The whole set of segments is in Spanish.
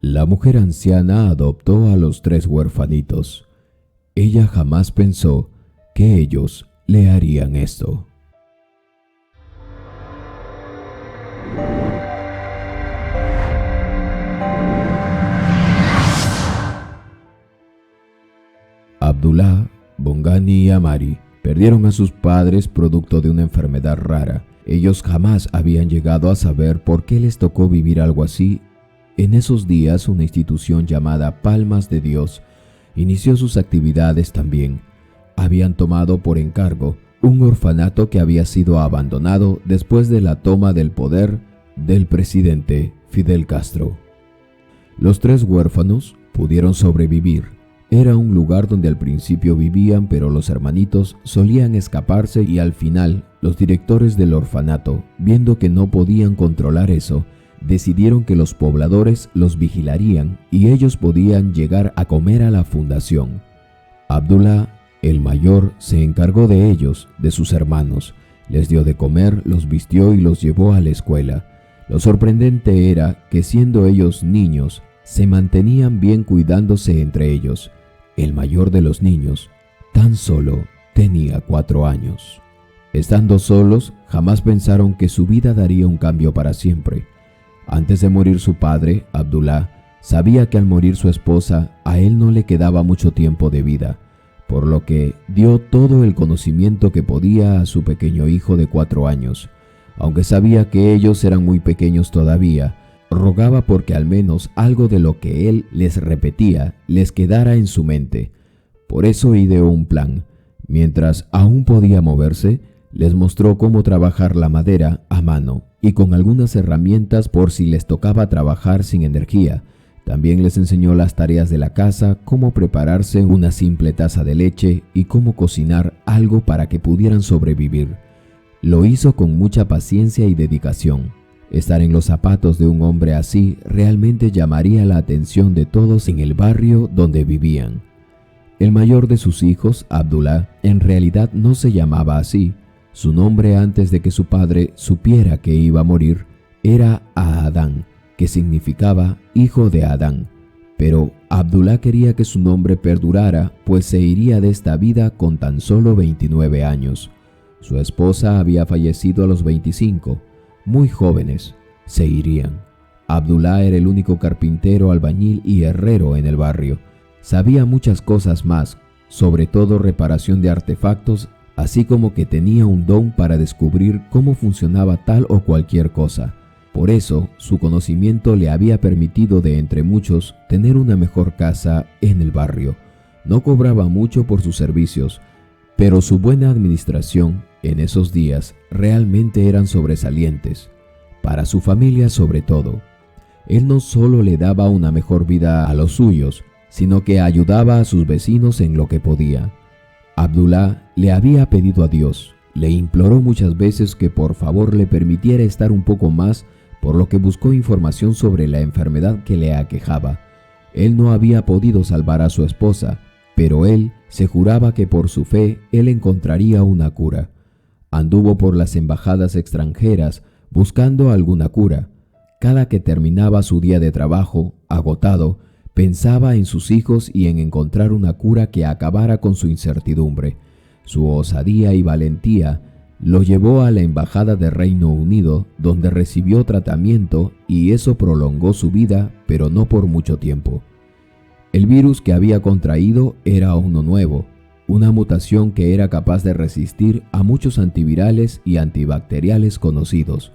La mujer anciana adoptó a los 3 huérfanitos. Ella jamás pensó que ellos le harían esto. Abdullah, Bongani y Amari perdieron a sus padres producto de una enfermedad rara. Ellos jamás habían llegado a saber por qué les tocó vivir algo así. En esos días, una institución llamada Palmas de Dios inició sus actividades también. Habían tomado por encargo un orfanato que había sido abandonado después de la toma del poder del presidente Fidel Castro. Los 3 huérfanos pudieron sobrevivir. Era un lugar donde al principio vivían, pero los hermanitos solían escaparse y al final los directores del orfanato, viendo que no podían controlar eso, decidieron que los pobladores los vigilarían y ellos podían llegar a comer a la fundación. Abdullah, el mayor, se encargó de ellos, de sus hermanos. Les dio de comer, los vistió y los llevó a la escuela. Lo sorprendente era que siendo ellos niños, se mantenían bien cuidándose entre ellos. El mayor de los niños tan solo tenía 4 años. Estando solos, jamás pensaron que su vida daría un cambio para siempre. Antes de morir su padre, Abdullah, sabía que al morir su esposa, a él no le quedaba mucho tiempo de vida, por lo que dio todo el conocimiento que podía a su pequeño hijo de 4 años. Aunque sabía que ellos eran muy pequeños todavía, rogaba porque al menos algo de lo que él les repetía les quedara en su mente. Por eso ideó un plan. Mientras aún podía moverse, les mostró cómo trabajar la madera a mano y con algunas herramientas por si les tocaba trabajar sin energía. También les enseñó las tareas de la casa, cómo prepararse una simple taza de leche y cómo cocinar algo para que pudieran sobrevivir. Lo hizo con mucha paciencia y dedicación. Estar en los zapatos de un hombre así realmente llamaría la atención de todos en el barrio donde vivían. El mayor de sus hijos, Abdullah, en realidad no se llamaba así. Su nombre antes de que su padre supiera que iba a morir era Adán, que significaba hijo de Adán. Pero Abdullah quería que su nombre perdurara, pues se iría de esta vida con tan solo 29 años. Su esposa había fallecido a los 25. Muy jóvenes, se irían. Abdullah era el único carpintero, albañil y herrero en el barrio. Sabía muchas cosas más, sobre todo reparación de artefactos, así como que tenía un don para descubrir cómo funcionaba tal o cualquier cosa. Por eso, su conocimiento le había permitido de entre muchos tener una mejor casa en el barrio. No cobraba mucho por sus servicios, pero su buena administración en esos días realmente eran sobresalientes, para su familia sobre todo. Él no solo le daba una mejor vida a los suyos, sino que ayudaba a sus vecinos en lo que podía. Abdullah le había pedido a Dios, le imploró muchas veces que por favor le permitiera estar un poco más, por lo que buscó información sobre la enfermedad que le aquejaba. Él no había podido salvar a su esposa, pero él se juraba que por su fe él encontraría una cura. Anduvo por las embajadas extranjeras buscando alguna cura. Cada que terminaba su día de trabajo, agotado, pensaba en sus hijos y en encontrar una cura que acabara con su incertidumbre. Su osadía y valentía lo llevó a la embajada de Reino Unido, donde recibió tratamiento y eso prolongó su vida, pero no por mucho tiempo. El virus que había contraído era uno nuevo, una mutación que era capaz de resistir a muchos antivirales y antibacteriales conocidos.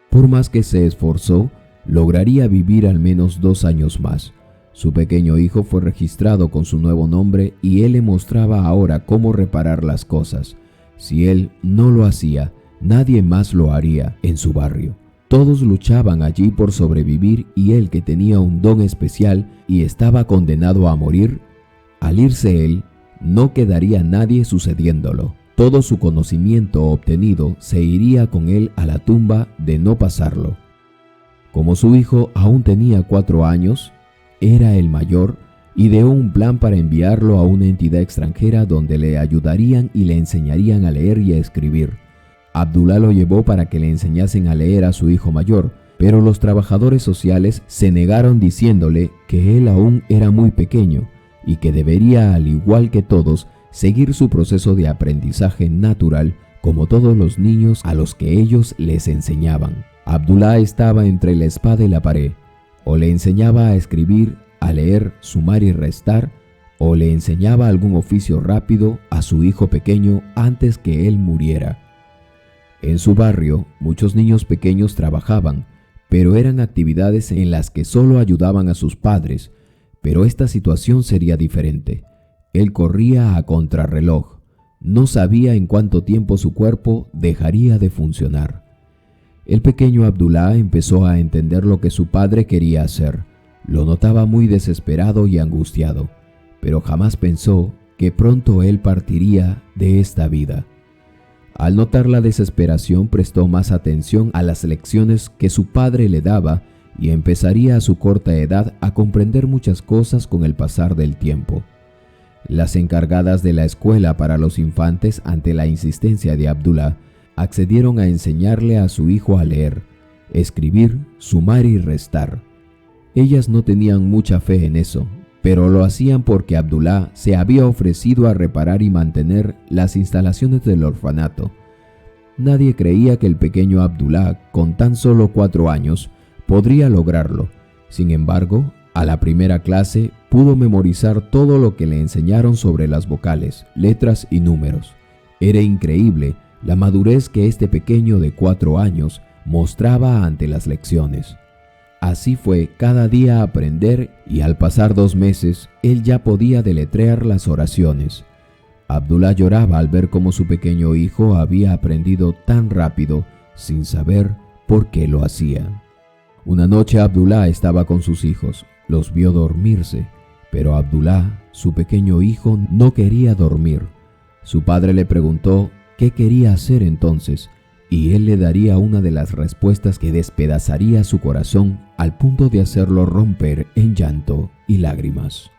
Por más que se esforzó, lograría vivir al menos 2 años más. Su pequeño hijo fue registrado con su nuevo nombre y él le mostraba ahora cómo reparar las cosas. Si él no lo hacía, nadie más lo haría en su barrio. Todos luchaban allí por sobrevivir y él, que tenía un don especial y estaba condenado a morir, al irse él, no quedaría nadie sucediéndolo. Todo su conocimiento obtenido se iría con él a la tumba de no pasarlo. Como su hijo aún tenía 4 años, era el mayor, ideó un plan para enviarlo a una entidad extranjera donde le ayudarían y le enseñarían a leer y a escribir. Abdullah lo llevó para que le enseñasen a leer a su hijo mayor, Pero los trabajadores sociales se negaron diciéndole que él aún era muy pequeño y que debería, al igual que todos, seguir su proceso de aprendizaje natural como todos los niños a los que ellos les enseñaban. Abdullah estaba entre la espada y la pared. O le enseñaba a escribir, a leer, sumar y restar, o le enseñaba algún oficio rápido a su hijo pequeño antes que él muriera. En su barrio, muchos niños pequeños trabajaban, pero eran actividades en las que solo ayudaban a sus padres. Pero esta situación sería diferente. Él corría a contrarreloj. No sabía en cuánto tiempo su cuerpo dejaría de funcionar. El pequeño Abdullah empezó a entender lo que su padre quería hacer. Lo notaba muy desesperado y angustiado, pero jamás pensó que pronto él partiría de esta vida. Al notar la desesperación, prestó más atención a las lecciones que su padre le daba y empezaría a su corta edad a comprender muchas cosas con el pasar del tiempo. Las encargadas de la escuela para los infantes, ante la insistencia de Abdullah, accedieron a enseñarle a su hijo a leer, escribir, sumar y restar. Ellas no tenían mucha fe en eso, pero lo hacían porque Abdullah se había ofrecido a reparar y mantener las instalaciones del orfanato. Nadie creía que el pequeño Abdullah, con tan solo 4 años, podría lograrlo. Sin embargo, a la primera clase pudo memorizar todo lo que le enseñaron sobre las vocales, letras y números. Era increíble la madurez que este pequeño de 4 años mostraba ante las lecciones. Así fue cada día aprender y al pasar 2 meses, él ya podía deletrear las oraciones. Abdullah lloraba al ver cómo su pequeño hijo había aprendido tan rápido sin saber por qué lo hacía. Una noche Abdullah estaba con sus hijos, los vio dormirse, pero Abdullah, su pequeño hijo, no quería dormir. Su padre le preguntó qué quería hacer entonces, y él le daría una de las respuestas que despedazaría su corazón al punto de hacerlo romper en llanto y lágrimas.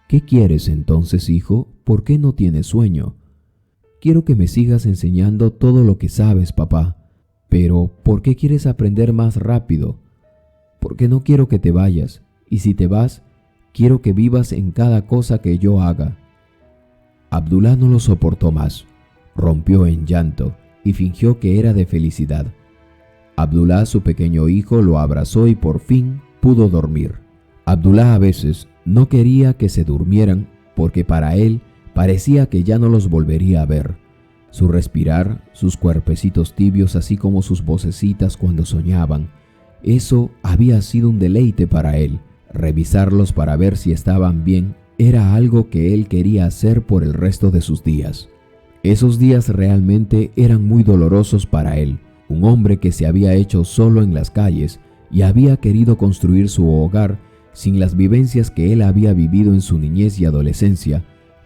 ¿Qué quieres entonces, hijo? ¿Por qué no tienes sueño? Quiero que me sigas enseñando todo lo que sabes, papá. Pero, ¿por qué quieres aprender más rápido? Porque no quiero que te vayas, y si te vas, quiero que vivas en cada cosa que yo haga. Abdullah no lo soportó más, rompió en llanto y fingió que era de felicidad. Abdullah, su pequeño hijo, lo abrazó y por fin pudo dormir. Abdullah a veces no quería que se durmieran porque para él parecía que ya no los volvería a ver. Su respirar, sus cuerpecitos tibios, así como sus vocecitas cuando soñaban, eso había sido un deleite para él. Revisarlos para ver si estaban bien era algo que él quería hacer por el resto de sus días. Esos días realmente eran muy dolorosos para él, un hombre que se había hecho solo en las calles y había querido construir su hogar sin las vivencias que él había vivido en su niñez y adolescencia.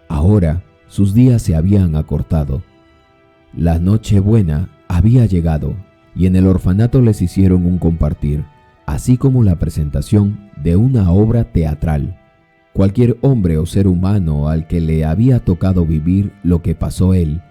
Ahora sus días se habían acortado. La Nochebuena había llegado y en el orfanato les hicieron un compartir, así como la presentación de una obra teatral. Cualquier hombre o ser humano al que le había tocado vivir lo que pasó él,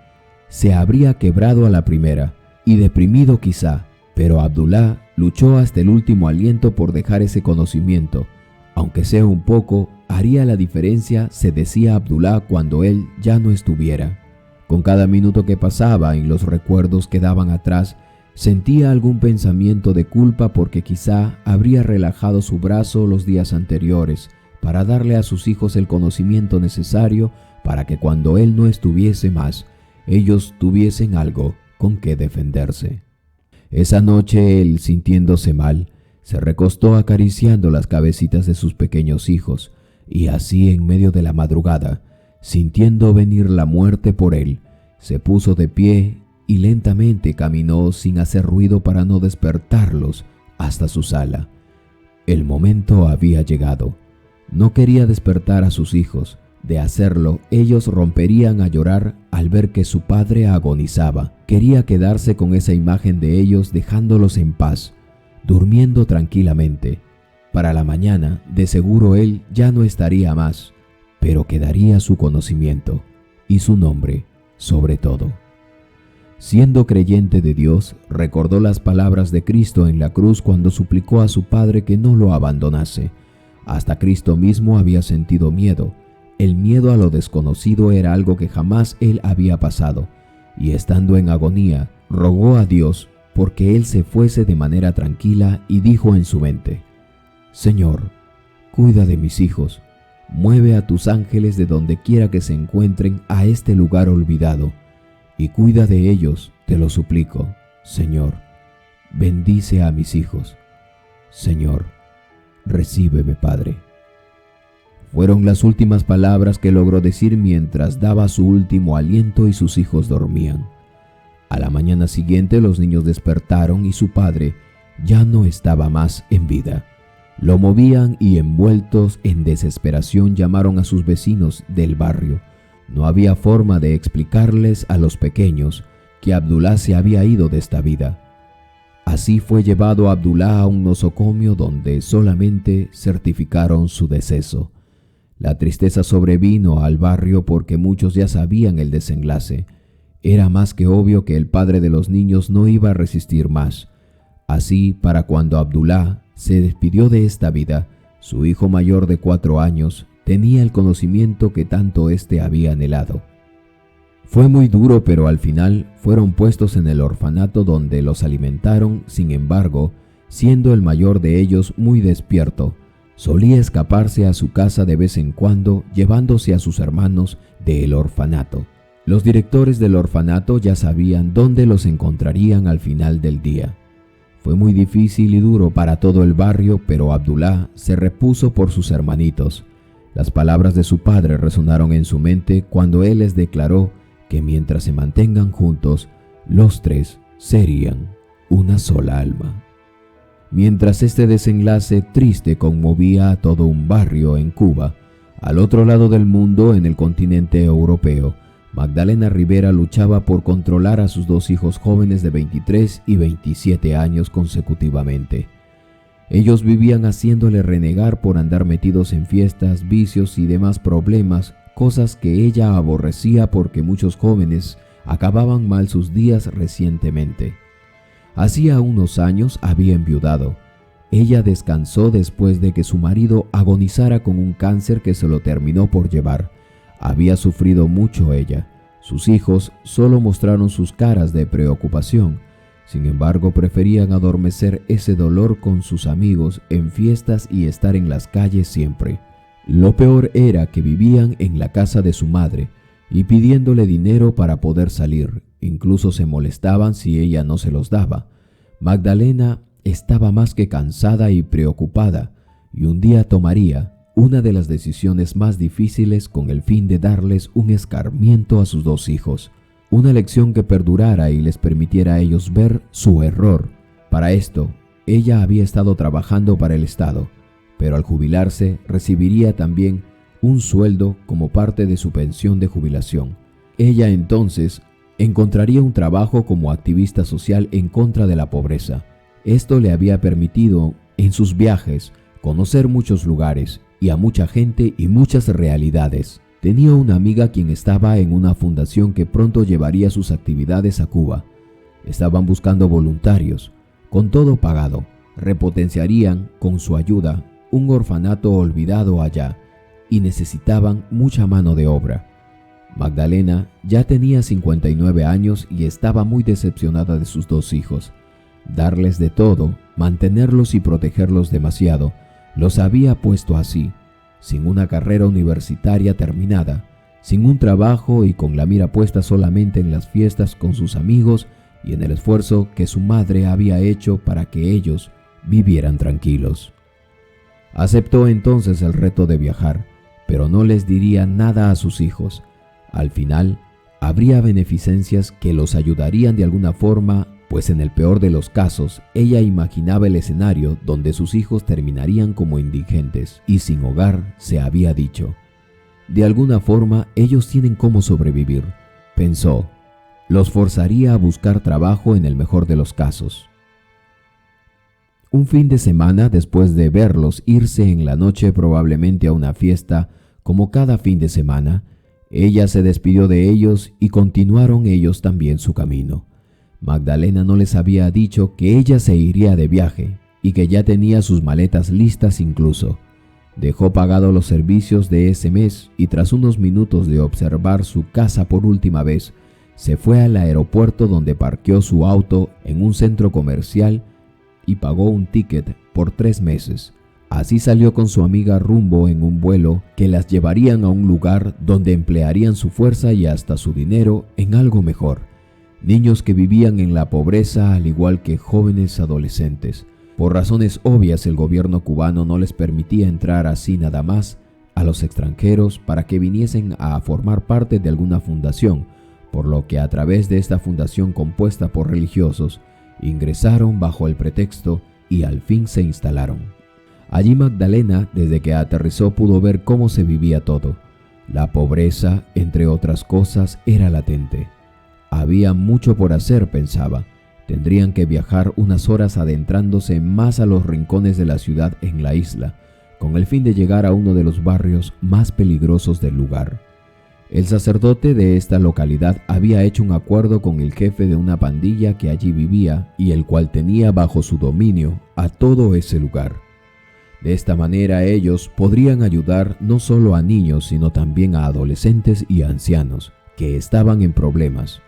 se habría quebrado a la primera y deprimido quizá, pero Abdullah luchó hasta el último aliento por dejar ese conocimiento. Aunque sea un poco, haría la diferencia, se decía Abdullah cuando él ya no estuviera. Con cada minuto que pasaba y los recuerdos quedaban atrás, sentía algún pensamiento de culpa porque quizá habría relajado su brazo los días anteriores para darle a sus hijos el conocimiento necesario para que cuando él no estuviese más, ellos tuviesen algo con que defenderse. Esa noche él, sintiéndose mal, se recostó acariciando las cabecitas de sus pequeños hijos y así en medio de la madrugada, sintiendo venir la muerte por él, se puso de pie y lentamente caminó sin hacer ruido para no despertarlos hasta su sala. El momento había llegado. No quería despertar a sus hijos. De hacerlo, ellos romperían a llorar al ver que su padre agonizaba. Quería quedarse con esa imagen de ellos dejándolos en paz, durmiendo tranquilamente. Para la mañana, de seguro él ya no estaría más, pero quedaría su conocimiento y su nombre sobre todo. Siendo creyente de Dios, recordó las palabras de Cristo en la cruz cuando suplicó a su Padre que no lo abandonase. Hasta Cristo mismo había sentido miedo. El miedo a lo desconocido era algo que jamás él había pasado, y estando en agonía, rogó a Dios porque él se fuese de manera tranquila y dijo en su mente: Señor, cuida de mis hijos, mueve a tus ángeles de donde quiera que se encuentren a este lugar olvidado, y cuida de ellos, te lo suplico, Señor. Bendice a mis hijos. Señor, recíbeme, Padre. Fueron las últimas palabras que logró decir mientras daba su último aliento y sus hijos dormían. A la mañana siguiente los niños despertaron y su padre ya no estaba más en vida. Lo movían y envueltos en desesperación llamaron a sus vecinos del barrio. No había forma de explicarles a los pequeños que Abdullah se había ido de esta vida. Así fue llevado Abdullah a un nosocomio donde solamente certificaron su deceso. La tristeza sobrevino al barrio porque muchos ya sabían el desenlace. Era más que obvio que el padre de los niños no iba a resistir más. Así, para cuando Abdullah se despidió de esta vida, su hijo mayor de 4 años tenía el conocimiento que tanto éste había anhelado. Fue muy duro, pero al final fueron puestos en el orfanato donde los alimentaron. Sin embargo, siendo el mayor de ellos muy despierto, solía escaparse a su casa de vez en cuando, llevándose a sus hermanos del orfanato. Los directores del orfanato ya sabían dónde los encontrarían al final del día. Fue muy difícil y duro para todo el barrio, pero Abdullah se repuso por sus hermanitos. Las palabras de su padre resonaron en su mente cuando él les declaró que mientras se mantengan juntos, los 3 serían una sola alma. Mientras este desenlace triste conmovía a todo un barrio en Cuba, al otro lado del mundo, en el continente europeo, Magdalena Rivera luchaba por controlar a sus 2 hijos jóvenes de 23 y 27 años consecutivamente. Ellos vivían haciéndole renegar por andar metidos en fiestas, vicios y demás problemas, cosas que ella aborrecía porque muchos jóvenes acababan mal sus días recientemente. Hacía unos años había enviudado. Ella descansó después de que su marido agonizara con un cáncer que se lo terminó por llevar. Había sufrido mucho ella. Sus hijos solo mostraron sus caras de preocupación. Sin embargo, preferían adormecer ese dolor con sus amigos en fiestas y estar en las calles siempre. Lo peor era que vivían en la casa de su madre y pidiéndole dinero para poder salir. Incluso se molestaban si ella no se los daba. Magdalena estaba más que cansada y preocupada, y un día tomaría una de las decisiones más difíciles con el fin de darles un escarmiento a sus 2 hijos. Una lección que perdurara y les permitiera a ellos ver su error. Para esto, ella había estado trabajando para el Estado, pero al jubilarse recibiría también un sueldo como parte de su pensión de jubilación. Ella entonces encontraría un trabajo como activista social en contra de la pobreza. Esto le había permitido, en sus viajes, conocer muchos lugares y a mucha gente y muchas realidades. Tenía una amiga quien estaba en una fundación que pronto llevaría sus actividades a Cuba. Estaban buscando voluntarios, con todo pagado. Repotenciarían, con su ayuda, un orfanato olvidado allá y necesitaban mucha mano de obra. Magdalena ya tenía 59 años y estaba muy decepcionada de sus 2 hijos. Darles de todo, mantenerlos y protegerlos demasiado, los había puesto así, sin una carrera universitaria terminada, sin un trabajo y con la mira puesta solamente en las fiestas con sus amigos y en el esfuerzo que su madre había hecho para que ellos vivieran tranquilos. Aceptó entonces el reto de viajar, pero no les diría nada a sus hijos. Al final, habría beneficencias que los ayudarían de alguna forma, pues en el peor de los casos, ella imaginaba el escenario donde sus hijos terminarían como indigentes y sin hogar, se había dicho. De alguna forma, ellos tienen cómo sobrevivir, pensó. Los forzaría a buscar trabajo en el mejor de los casos. Un fin de semana, después de verlos irse en la noche probablemente a una fiesta, como cada fin de semana, Ella se despidió de ellos y continuaron ellos también su camino. Magdalena no les había dicho que ella se iría de viaje y que ya tenía sus maletas listas incluso. Dejó pagados los servicios de ese mes y tras unos minutos de observar su casa por última vez, se fue al aeropuerto donde parqueó su auto en un centro comercial y pagó un ticket por 3 meses. Así salió con su amiga rumbo en un vuelo que las llevarían a un lugar donde emplearían su fuerza y hasta su dinero en algo mejor. Niños que vivían en la pobreza al igual que jóvenes adolescentes. Por razones obvias el gobierno cubano no les permitía entrar así nada más a los extranjeros para que viniesen a formar parte de alguna fundación, por lo que a través de esta fundación compuesta por religiosos, ingresaron bajo el pretexto y al fin se instalaron. Allí Magdalena, desde que aterrizó, pudo ver cómo se vivía todo. La pobreza, entre otras cosas, era latente. Había mucho por hacer, pensaba. Tendrían que viajar unas horas adentrándose más a los rincones de la ciudad en la isla, con el fin de llegar a uno de los barrios más peligrosos del lugar. El sacerdote de esta localidad había hecho un acuerdo con el jefe de una pandilla que allí vivía y el cual tenía bajo su dominio a todo ese lugar. De esta manera ellos podrían ayudar no solo a niños sino también a adolescentes y ancianos que estaban en problemas.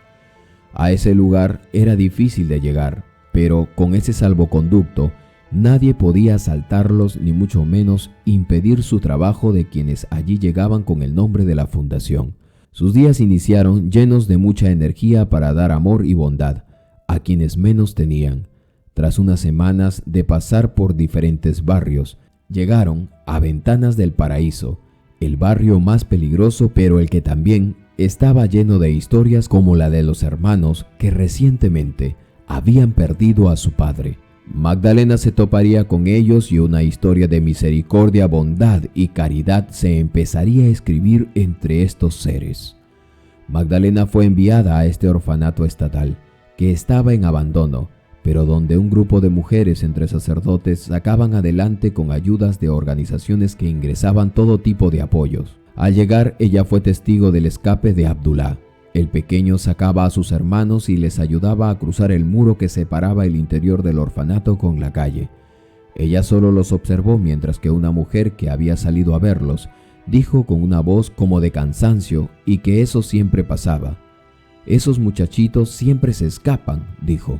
A ese lugar era difícil de llegar, pero con ese salvoconducto nadie podía asaltarlos ni mucho menos impedir su trabajo de quienes allí llegaban con el nombre de la fundación. Sus días iniciaron llenos de mucha energía para dar amor y bondad a quienes menos tenían. Tras unas semanas de pasar por diferentes barrios, llegaron a Ventanas del Paraíso, el barrio más peligroso pero el que también estaba lleno de historias como la de los hermanos que recientemente habían perdido a su padre. Magdalena se toparía con ellos y una historia de misericordia, bondad y caridad se empezaría a escribir entre estos seres. Magdalena fue enviada a este orfanato estatal, que estaba en abandono, pero donde un grupo de mujeres entre sacerdotes sacaban adelante con ayudas de organizaciones que ingresaban todo tipo de apoyos. Al llegar, ella fue testigo del escape de Abdullah. El pequeño sacaba a sus hermanos y les ayudaba a cruzar el muro que separaba el interior del orfanato con la calle. Ella solo los observó mientras que una mujer que había salido a verlos dijo con una voz como de cansancio y que eso siempre pasaba. «Esos muchachitos siempre se escapan», dijo.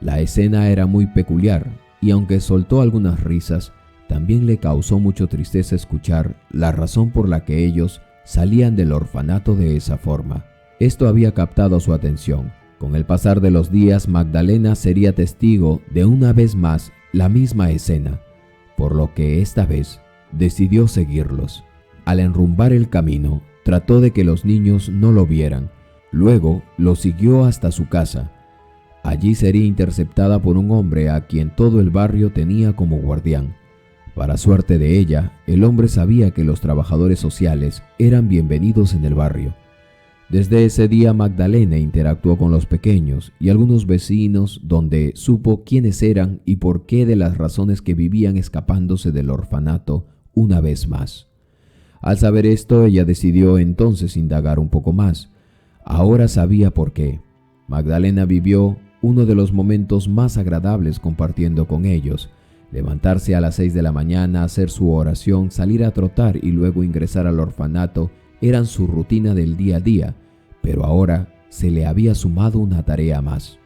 La escena era muy peculiar y aunque soltó algunas risas, también le causó mucha tristeza escuchar la razón por la que ellos salían del orfanato de esa forma. Esto había captado su atención. Con el pasar de los días, Magdalena sería testigo de una vez más la misma escena, por lo que esta vez decidió seguirlos. Al enrumbar el camino, trató de que los niños no lo vieran. Luego lo siguió hasta su casa. Allí sería interceptada por un hombre a quien todo el barrio tenía como guardián. Para suerte de ella, el hombre sabía que los trabajadores sociales eran bienvenidos en el barrio. Desde ese día Magdalena interactuó con los pequeños y algunos vecinos donde supo quiénes eran y por qué de las razones que vivían escapándose del orfanato una vez más. Al saber esto, ella decidió entonces indagar un poco más. Ahora sabía por qué. Magdalena vivió uno de los momentos más agradables compartiendo con ellos. Levantarse a las 6 de la mañana, hacer su oración, salir a trotar y luego ingresar al orfanato eran su rutina del día a día, pero ahora se le había sumado una tarea más.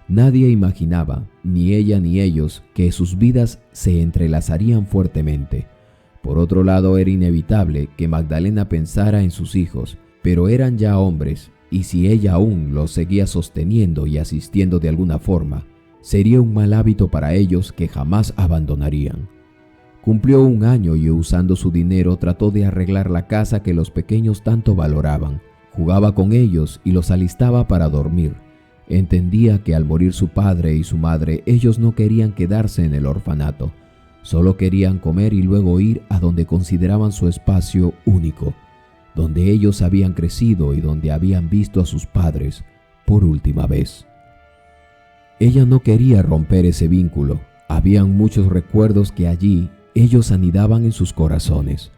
Nadie imaginaba, ni ella ni ellos, que sus vidas se entrelazarían fuertemente. Por otro lado, era inevitable que Magdalena pensara en sus hijos, pero eran ya hombres, y si ella aún los seguía sosteniendo y asistiendo de alguna forma, sería un mal hábito para ellos que jamás abandonarían. Cumplió 1 año y usando su dinero trató de arreglar la casa que los pequeños tanto valoraban. Jugaba con ellos y los alistaba para dormir. Entendía que al morir su padre y su madre, ellos no querían quedarse en el orfanato. Solo querían comer y luego ir a donde consideraban su espacio único, donde ellos habían crecido y donde habían visto a sus padres por última vez. Ella no quería romper ese vínculo. Habían muchos recuerdos que allí ellos anidaban en sus corazones.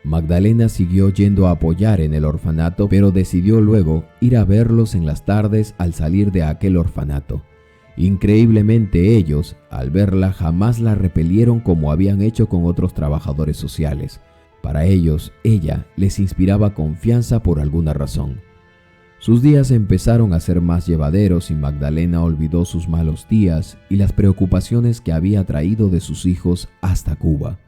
Magdalena siguió yendo a apoyar en el orfanato, pero decidió luego ir a verlos en las tardes al salir de aquel orfanato. Increíblemente ellos, al verla, jamás la repelieron como habían hecho con otros trabajadores sociales. Para ellos, ella les inspiraba confianza por alguna razón. Sus días empezaron a ser más llevaderos y Magdalena olvidó sus malos días y las preocupaciones que había traído de sus hijos hasta Cuba.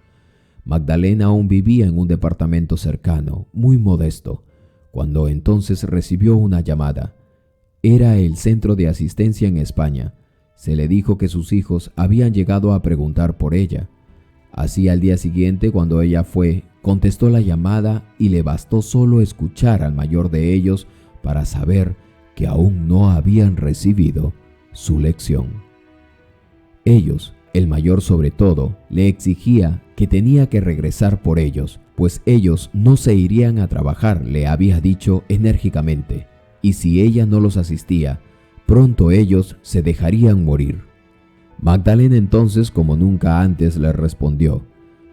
Magdalena aún vivía en un departamento cercano, muy modesto, cuando entonces recibió una llamada. Era el centro de asistencia en España. Se le dijo que sus hijos habían llegado a preguntar por ella. Así al día siguiente, cuando ella fue, contestó la llamada y le bastó solo escuchar al mayor de ellos para saber que aún no habían recibido su lección. Ellos, el mayor sobre todo, le exigía que tenía que regresar por ellos, pues ellos no se irían a trabajar, le había dicho enérgicamente, y si ella no los asistía, pronto ellos se dejarían morir. Magdalena entonces, como nunca antes, le respondió: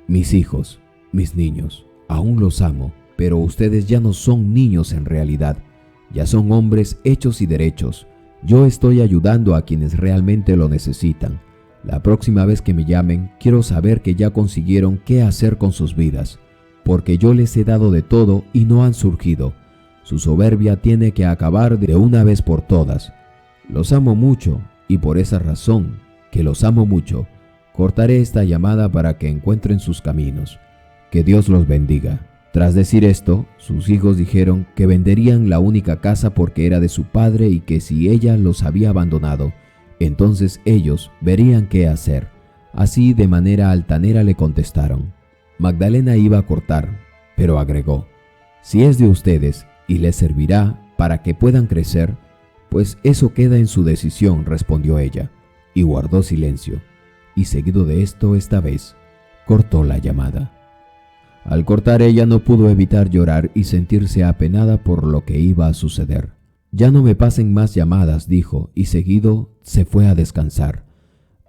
«Mis hijos, mis niños, aún los amo, pero ustedes ya no son niños en realidad, ya son hombres hechos y derechos. Yo estoy ayudando a quienes realmente lo necesitan. La próxima vez que me llamen, quiero saber que ya consiguieron qué hacer con sus vidas, porque yo les he dado de todo y no han surgido. Su soberbia tiene que acabar de una vez por todas. Los amo mucho y por esa razón, que los amo mucho, cortaré esta llamada para que encuentren sus caminos. Que Dios los bendiga». Tras decir esto, sus hijos dijeron que venderían la única casa porque era de su padre y que si ella los había abandonado, entonces ellos verían qué hacer. Así de manera altanera le contestaron. Magdalena iba a cortar, pero agregó: «Si es de ustedes y les servirá para que puedan crecer, pues eso queda en su decisión», respondió ella, y guardó silencio. Y seguido de esto, esta vez, cortó la llamada. Al cortar, ella no pudo evitar llorar y sentirse apenada por lo que iba a suceder. «Ya no me pasen más llamadas», dijo, y seguido se fue a descansar.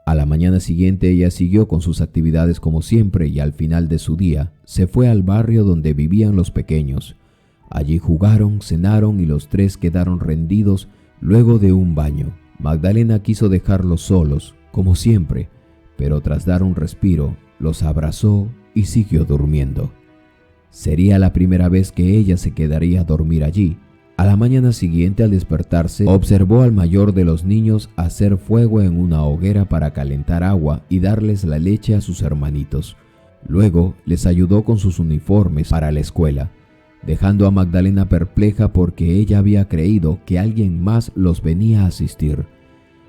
A la mañana siguiente ella siguió con sus actividades como siempre y al final de su día se fue al barrio donde vivían los pequeños. Allí jugaron, cenaron y los tres quedaron rendidos luego de un baño. Magdalena quiso dejarlos solos, como siempre, pero tras dar un respiro, los abrazó y siguió durmiendo. Sería la primera vez que ella se quedaría a dormir allí. A la mañana siguiente, al despertarse, observó al mayor de los niños hacer fuego en una hoguera para calentar agua y darles la leche a sus hermanitos. Luego les ayudó con sus uniformes para la escuela, dejando a Magdalena perpleja porque ella había creído que alguien más los venía a asistir.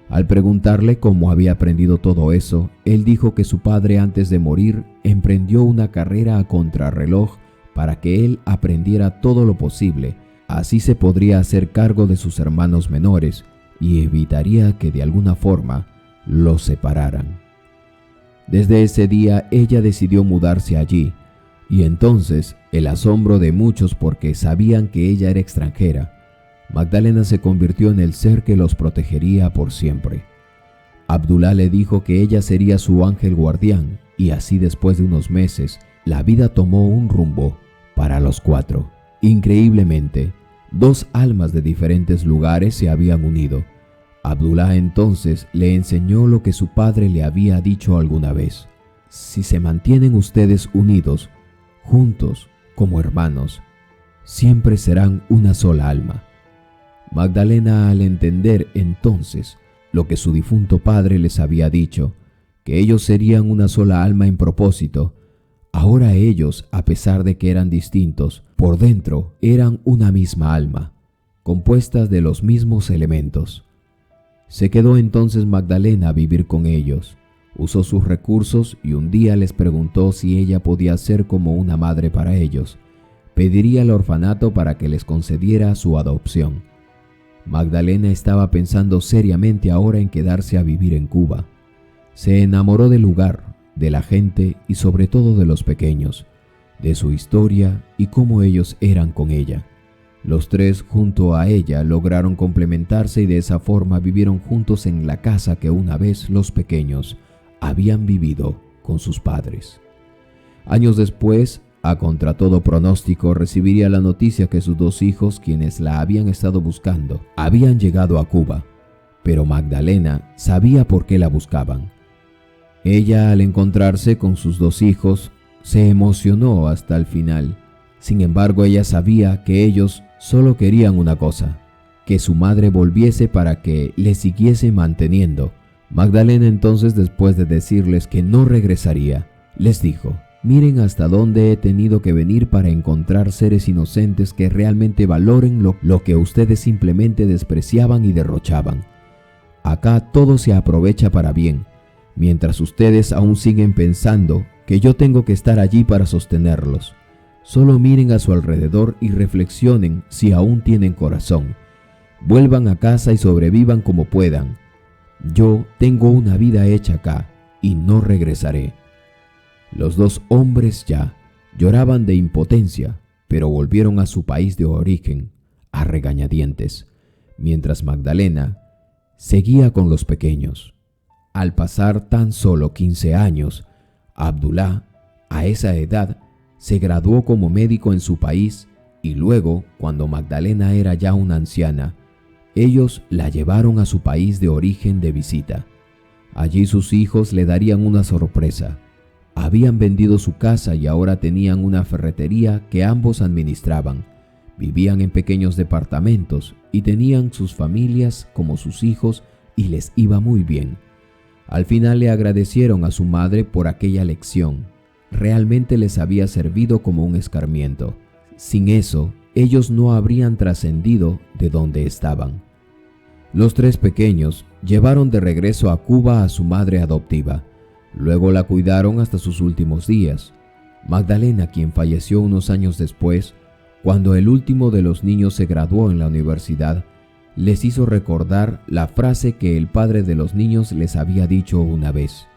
Al preguntarle cómo había aprendido todo eso, él dijo que su padre antes de morir emprendió una carrera a contrarreloj para que él aprendiera todo lo posible. Así se podría hacer cargo de sus hermanos menores y evitaría que de alguna forma los separaran. Desde ese día ella decidió mudarse allí, y entonces el asombro de muchos porque sabían que ella era extranjera. Magdalena se convirtió en el ser que los protegería por siempre. Abdullah le dijo que ella sería su ángel guardián, y así después de unos meses, la vida tomó un rumbo para los cuatro. Increíblemente, dos almas de diferentes lugares se habían unido. Abdullah entonces le enseñó lo que su padre le había dicho alguna vez: si se mantienen ustedes unidos, juntos, como hermanos, siempre serán una sola alma. Magdalena, al entender entonces lo que su difunto padre les había dicho, que ellos serían una sola alma en propósito, ahora ellos, a pesar de que eran distintos, por dentro eran una misma alma, compuestas de los mismos elementos. Se quedó entonces Magdalena a vivir con ellos, usó sus recursos y un día les preguntó si ella podía ser como una madre para ellos. Pediría al orfanato para que les concediera su adopción. Magdalena estaba pensando seriamente ahora en quedarse a vivir en Cuba. Se enamoró del lugar, de la gente y sobre todo de los pequeños, de su historia y cómo ellos eran con ella. Los tres junto a ella lograron complementarse y de esa forma vivieron juntos en la casa que una vez los pequeños habían vivido con sus padres. Años después, a contra todo pronóstico, recibiría la noticia que sus dos hijos, quienes la habían estado buscando, habían llegado a Cuba, pero Magdalena sabía por qué la buscaban. Ella, al encontrarse con sus dos hijos, se emocionó hasta el final. Sin embargo, ella sabía que ellos solo querían una cosa: que su madre volviese para que le siguiese manteniendo. Magdalena entonces, después de decirles que no regresaría, les dijo: miren hasta dónde he tenido que venir para encontrar seres inocentes que realmente valoren lo que ustedes simplemente despreciaban y derrochaban. Acá todo se aprovecha para bien, mientras ustedes aún siguen pensando que yo tengo que estar allí para sostenerlos. Solo miren a su alrededor y reflexionen si aún tienen corazón. Vuelvan a casa y sobrevivan como puedan. Yo tengo una vida hecha acá y no regresaré. Los dos hombres ya lloraban de impotencia, pero volvieron a su país de origen a regañadientes, mientras Magdalena seguía con los pequeños. Al pasar tan solo 15 años, Abdullah, a esa edad, se graduó como médico en su país y luego, cuando Magdalena era ya una anciana, ellos la llevaron a su país de origen de visita. Allí sus hijos le darían una sorpresa. Habían vendido su casa y ahora tenían una ferretería que ambos administraban. Vivían en pequeños departamentos y tenían sus familias como sus hijos y les iba muy bien. Al final le agradecieron a su madre por aquella lección. Realmente les había servido como un escarmiento. Sin eso, ellos no habrían trascendido de donde estaban. Los tres pequeños llevaron de regreso a Cuba a su madre adoptiva. Luego la cuidaron hasta sus últimos días. Magdalena, quien falleció unos años después, cuando el último de los niños se graduó en la universidad, les hizo recordar la frase que el padre de los niños les había dicho una vez: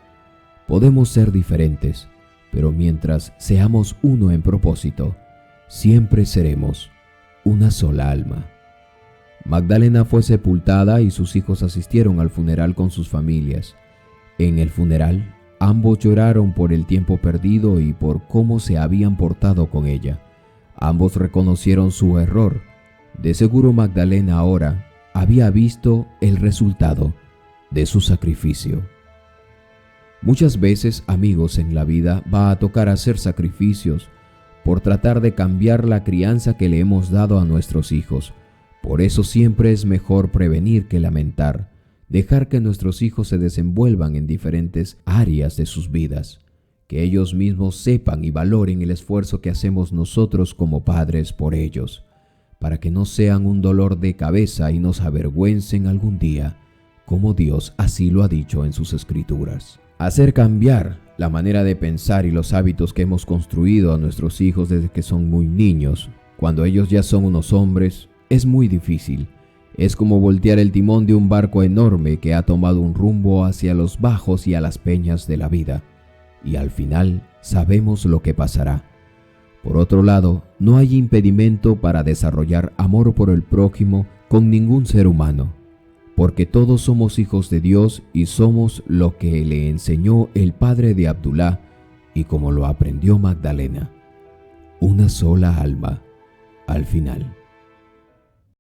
podemos ser diferentes, pero mientras seamos uno en propósito, siempre seremos una sola alma. Magdalena fue sepultada y sus hijos asistieron al funeral con sus familias. En el funeral, ambos lloraron por el tiempo perdido y por cómo se habían portado con ella. Ambos reconocieron su error. De seguro Magdalena ahora había visto el resultado de su sacrificio. Muchas veces, amigos, en la vida va a tocar hacer sacrificios por tratar de cambiar la crianza que le hemos dado a nuestros hijos. Por eso siempre es mejor prevenir que lamentar, dejar que nuestros hijos se desenvuelvan en diferentes áreas de sus vidas, que ellos mismos sepan y valoren el esfuerzo que hacemos nosotros como padres por ellos, para que no sean un dolor de cabeza y nos avergüencen algún día, como Dios así lo ha dicho en sus escrituras. Hacer cambiar la manera de pensar y los hábitos que hemos construido a nuestros hijos desde que son muy niños, cuando ellos ya son unos hombres, es muy difícil. Es como voltear el timón de un barco enorme que ha tomado un rumbo hacia los bajos y a las peñas de la vida, y al final sabemos lo que pasará. Por otro lado, no hay impedimento para desarrollar amor por el prójimo con ningún ser humano, porque todos somos hijos de Dios y somos lo que le enseñó el padre de Abdullah y como lo aprendió Magdalena: una sola alma al final.